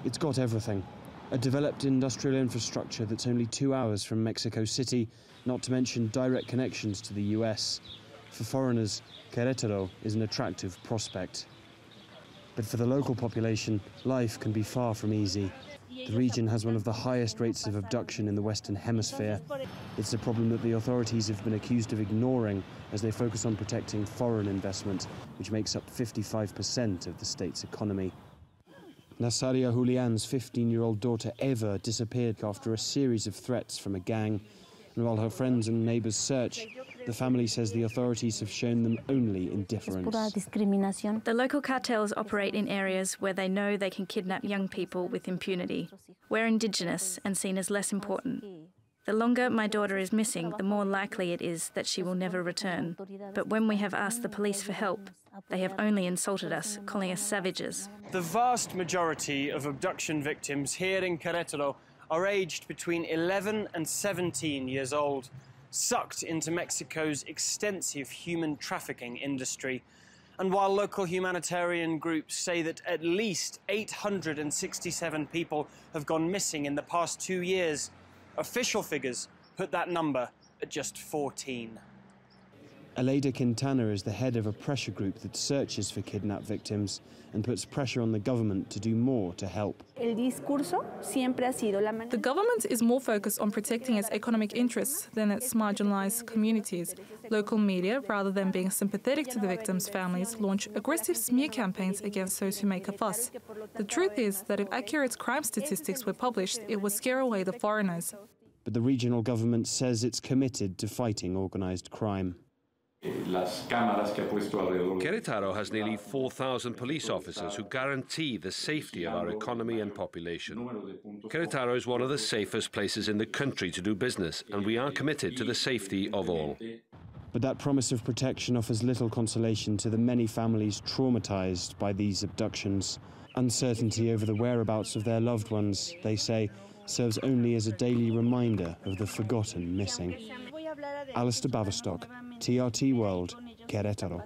It's got everything. A developed industrial infrastructure that's only 2 hours from Mexico City, not to mention direct connections to the US. For foreigners, Queretaro is an attractive prospect. But for the local population, life can be far from easy. The region has one of the highest rates of abduction in the Western Hemisphere. It's a problem that the authorities have been accused of ignoring as they focus on protecting foreign investment, which makes up 55% of the state's economy. Nazaria Julian's 15-year-old daughter Eva disappeared after a series of threats from a gang. And while her friends and neighbours search, the family says the authorities have shown them only indifference. The local cartels operate in areas where they know they can kidnap young people with impunity. We're indigenous and seen as less important. The longer my daughter is missing, the more likely it is that she will never return. But when we have asked the police for help, they have only insulted us, calling us savages. The vast majority of abduction victims here in Queretaro are aged between 11 and 17 years old, sucked into Mexico's extensive human trafficking industry. And while local humanitarian groups say that at least 867 people have gone missing in the past 2 years, official figures put that number at just 14. Aleida Quintana is the head of a pressure group that searches for kidnapped victims and puts pressure on the government to do more to help. The government is more focused on protecting its economic interests than its marginalized communities. Local media, rather than being sympathetic to the victims' families, launch aggressive smear campaigns against those who make a fuss. The truth is that if accurate crime statistics were published, it would scare away the foreigners. But the regional government says it's committed to fighting organized crime. Queretaro has nearly 4,000 police officers who guarantee the safety of our economy and population. Queretaro is one of the safest places in the country to do business, and we are committed to the safety of all. But that promise of protection offers little consolation to the many families traumatized by these abductions. Uncertainty over the whereabouts of their loved ones, they say, serves only as a daily reminder of the forgotten missing. Alasdair Baverstock, TRT World, Queretaro.